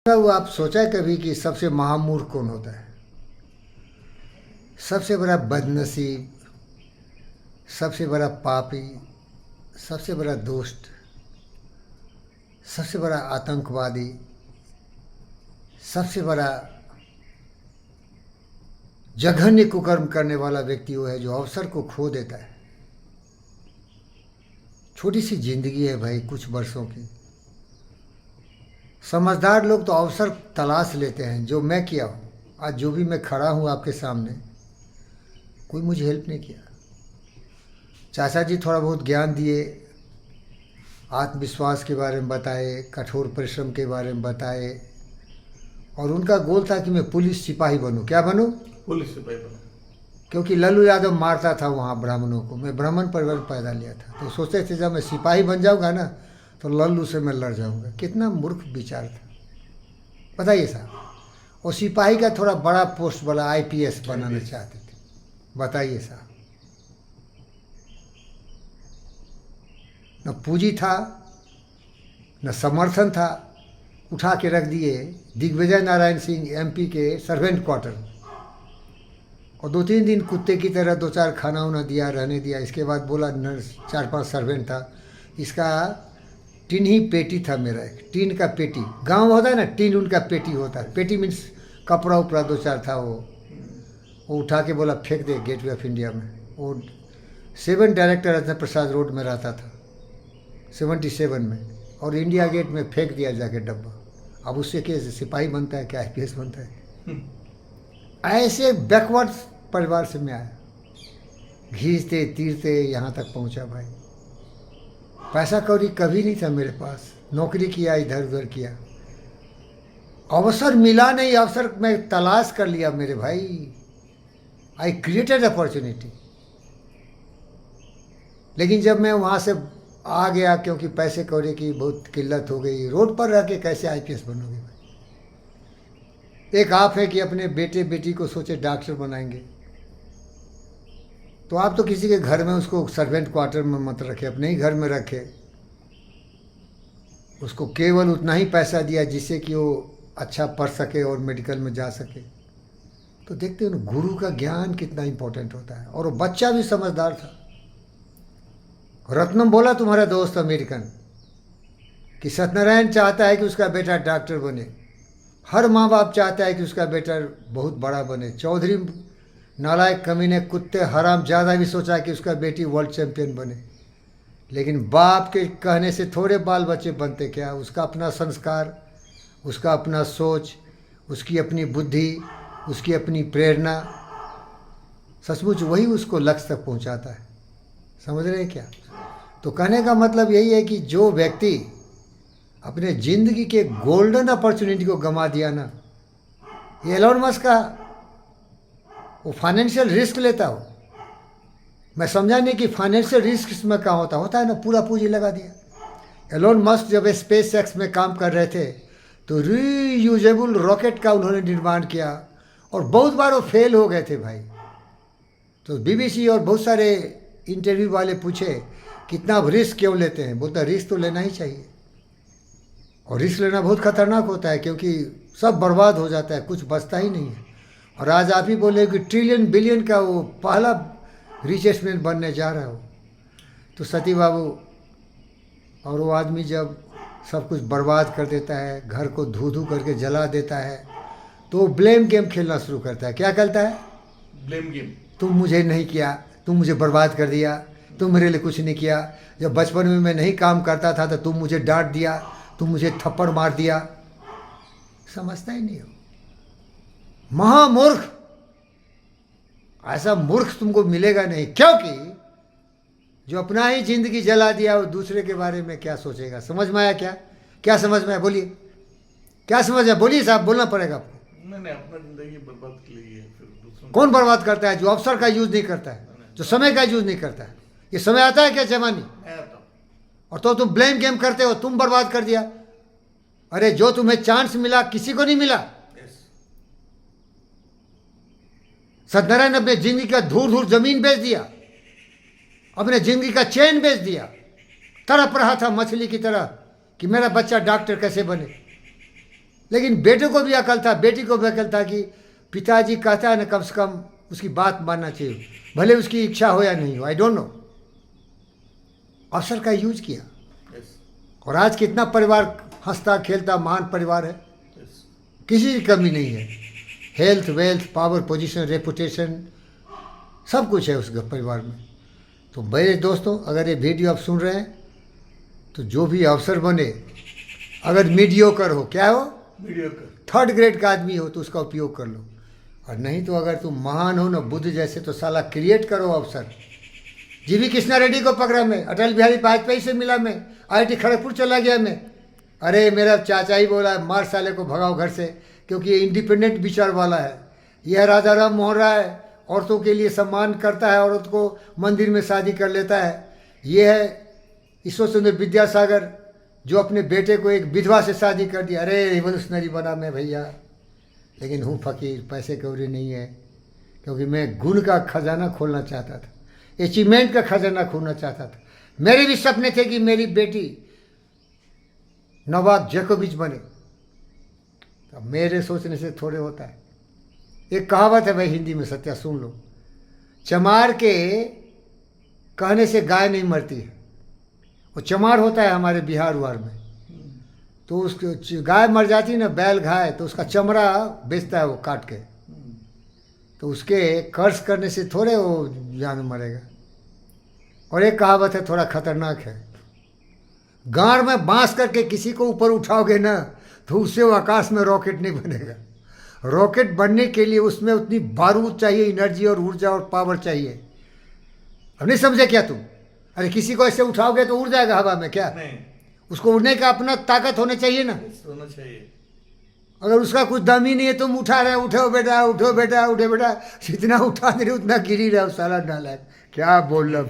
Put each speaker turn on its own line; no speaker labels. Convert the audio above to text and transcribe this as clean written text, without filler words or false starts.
वो आप सोचा है कभी कि सबसे महामूर्ख कौन होता है? सबसे बड़ा बदनसीब, सबसे बड़ा पापी, सबसे बड़ा दोस्त, सबसे बड़ा आतंकवादी, सबसे बड़ा जघन्य कुकर्म करने वाला व्यक्ति वो है जो अवसर को खो देता है। छोटी सी जिंदगी है भाई, कुछ वर्षों की। समझदार लोग तो अवसर तलाश लेते हैं, जो मैं किया हूँ। आज जो भी मैं खड़ा हूँ आपके सामने, कोई मुझे हेल्प नहीं किया। चाचा जी थोड़ा बहुत ज्ञान दिए, आत्मविश्वास के बारे में बताए, कठोर परिश्रम के बारे में बताए, और उनका गोल था कि मैं पुलिस सिपाही बनूं। क्या बनूं?
पुलिस सिपाही बनूं।
क्योंकि लल्लू यादव मारता था वहाँ ब्राह्मणों को। मैं ब्राह्मण परिवार में पैदा लिया था, तो सोचते थे जब मैं सिपाही बन जाऊँगा ना तो लल्लू से मैं लड़ जाऊँगा। कितना मूर्ख विचार था, बताइए साहब। और सिपाही का थोड़ा बड़ा पोस्ट वाला आईपीएस बनाना चाहते थे, बताइए साहब। न पूंजी था, न समर्थन था, उठा के रख दिए दिग्विजय नारायण सिंह एमपी के सर्वेंट क्वार्टर, और 2-3 दिन कुत्ते की तरह 2-4 खाना उना दिया, रहने दिया। इसके बाद बोला 4-5 सर्वेंट था। इसका टिन ही पेटी था मेरा, एक टिन का पेटी। गांव होता है ना, टिन उनका पेटी होता है। पेटी मीन्स कपड़ा उपड़ा 2-4 था। वो उठा के बोला फेंक दे गेटवे ऑफ इंडिया में। वो 7 डायरेक्टर रत्न प्रसाद रोड में रहता था 77 में, और इंडिया गेट में फेंक दिया जाके डब्बा। अब उससे कैसे सिपाही बनता है, क्या आईपीएस बनता है? ऐसे बैकवर्ड परिवार से मैं आया, घींचते तीरते यहाँ तक पहुँचा भाई। पैसा कौड़ी कभी नहीं था मेरे पास, नौकरी किया, इधर उधर किया, अवसर मिला नहीं। अवसर मैं तलाश कर लिया मेरे भाई। I created opportunity. लेकिन जब मैं वहाँ से आ गया, क्योंकि पैसे कौड़ी की बहुत किल्लत हो गई, रोड पर रह के कैसे आईपीएस बनोगे भाई? एक आप है कि अपने बेटे बेटी को सोचे डॉक्टर बनाएंगे, तो आप तो किसी के घर में उसको सर्वेंट क्वार्टर में मत रखे, अपने ही घर में रखे। उसको केवल उतना ही पैसा दिया जिससे कि वो अच्छा पढ़ सके और मेडिकल में जा सके। तो देखते हो गुरु का ज्ञान कितना इंपॉर्टेंट होता है। और वो बच्चा भी समझदार था। रत्नम बोला तुम्हारा दोस्त अमेरिकन कि सत्यनारायण चाहता है कि उसका बेटा डॉक्टर बने। हर माँ बाप चाहता है कि उसका बेटा बहुत बड़ा बने। चौधरी नालायक कमीने कुत्ते हराम ज़्यादा भी सोचा कि उसका बेटी वर्ल्ड चैंपियन बने। लेकिन बाप के कहने से थोड़े बाल बच्चे बनते क्या? उसका अपना संस्कार, उसका अपना सोच, उसकी अपनी बुद्धि, उसकी अपनी प्रेरणा, सचमुच वही उसको लक्ष्य तक पहुंचाता है। समझ रहे हैं क्या? तो कहने का मतलब यही है कि जो व्यक्ति अपने ज़िंदगी के गोल्डन अपॉर्चुनिटी को गंवा दिया ना, ये एलोन मस्क का वो फाइनेंशियल रिस्क लेता हो। मैं समझा नहीं कि फाइनेंशियल रिस्क इसमें क्या होता है ना, पूरा पूंजी लगा दिया। एलोन मस्क जब स्पेस एक्स में काम कर रहे थे तो रीयूजेबल रॉकेट का उन्होंने निर्माण किया, और बहुत बार वो फेल हो गए थे भाई। तो बीबीसी और बहुत सारे इंटरव्यू वाले पूछे कितना रिस्क क्यों लेते हैं? बोलता रिस्क तो लेना ही चाहिए, और रिस्क लेना बहुत खतरनाक होता है, क्योंकि सब बर्बाद हो जाता है, कुछ बचता ही नहीं है। और आज आप ही बोले कि ट्रिलियन बिलियन का वो पहला रिचेस्ट मैन बनने जा रहा हो। तो सती बाबू, और वो आदमी जब सब कुछ बर्बाद कर देता है, घर को धू धू करके जला देता है, तो वो ब्लेम गेम खेलना शुरू करता है। क्या करता है?
Blame game.
तुम मुझे नहीं किया, तुम मुझे बर्बाद कर दिया, तुम मेरे लिए कुछ नहीं किया। जब बचपन में मैं नहीं काम करता था तो तुम मुझे डांट दिया, तुम मुझे थप्पड़ मार दिया। समझता ही नहीं हो, महामूर्ख। ऐसा मूर्ख तुमको मिलेगा नहीं, क्योंकि जो अपना ही जिंदगी जला दिया वो दूसरे के बारे में क्या सोचेगा? समझ में आया क्या? क्या समझ में आया? बोलिए, क्या समझ आया? बोलिए साहब, बोलना पड़ेगा आपको।
नहीं, अपना जिंदगी बर्बाद के लिए फिर दूसरों
कौन बर्बाद करता है? जो अवसर का यूज नहीं करता है, जो समय का यूज नहीं करता है। ये समय आता है क्या जमानी? और तो तुम ब्लेम गेम करते हो, तुम बर्बाद कर दिया। अरे जो तुम्हें चांस मिला किसी को नहीं मिला। सत्यनारायण अपने जिंदगी का धूर धूर जमीन बेच दिया, अपने जिंदगी का चैन बेच दिया। तड़प रहा था मछली की तरह कि मेरा बच्चा डॉक्टर कैसे बने, लेकिन बेटे को भी अकल था, बेटी को भी अकल था कि पिताजी कहता है ना, कम से कम उसकी बात मानना चाहिए, भले उसकी इच्छा हो या नहीं हो, आई डोंट नो। अवसर का यूज किया,
यस
और आज कितना परिवार हंसता खेलता महान परिवार है,
यस
किसी की कमी नहीं है। Health, wealth, power, position, reputation, सब कुछ है उस परिवार में। तो मेरे दोस्तों, अगर ये वीडियो आप सुन रहे हैं तो जो भी अवसर बने, अगर मीडियोकर हो, क्या हो,
मीडियोकर,
थर्ड ग्रेड का आदमी हो, तो उसका उपयोग कर लो। और नहीं तो अगर तुम महान हो ना, बुद्ध जैसे, तो साला क्रिएट करो अवसर। जीवी कृष्णा रेड्डी को पकड़ा मैं, अटल बिहारी वाजपेयी से मिला मैं, IIT खड़गपुर चला गया मैं। अरे मेरा चाचा ही बोला, मार साले को, भगाओ घर से, क्योंकि ये इंडिपेंडेंट विचार वाला है। यह राजा राम मोहन राय औरतों के लिए सम्मान करता है, औरत को मंदिर में शादी कर लेता है। ये है ईश्वर चंद्र विद्यासागर, जो अपने बेटे को एक विधवा से शादी कर दिया। अरे रिवोल्यूशनरी बना मैं भैया, लेकिन हूँ फकीर, पैसे कौड़ी नहीं है, क्योंकि मैं गुण का खजाना खोलना चाहता था, अचीवमेंट का खजाना खोलना चाहता था। मेरे भी सपने थे कि मेरी बेटी नवाब जैकोबिच बने। तो मेरे सोचने से थोड़े होता है। एक कहावत है भाई हिंदी में, सत्या सुन लो, चमार के कहने से गाय नहीं मरती है। वो चमार होता है हमारे बिहार उहार में, तो उसको गाय मर जाती है ना, बैल गाय, तो उसका चमड़ा बेचता है वो काट के, तो उसके कर्ज करने से थोड़े वो जान मरेगा। और एक कहावत है थोड़ा खतरनाक है, गाड़ में बांस करके किसी को ऊपर उठाओगे ना, तो उससे वो आकाश में रॉकेट नहीं बनेगा। रॉकेट बनने के लिए उसमें उतनी बारूद चाहिए, एनर्जी और ऊर्जा और पावर चाहिए। अब नहीं समझे क्या तुम? अरे किसी को ऐसे उठाओगे तो उड़ जाएगा हवा में क्या?
नहीं,
उसको उड़ने का अपना ताकत होना चाहिए ना।
होना चाहिए।
अगर उसका कुछ दम ही नहीं है, तुम उठा रहे, उठो बेटा, उठो बेटा, उठो बेटा, जितना उठा दे रहे उतना गिरी रहे, साला नालायक, क्या बोल रहा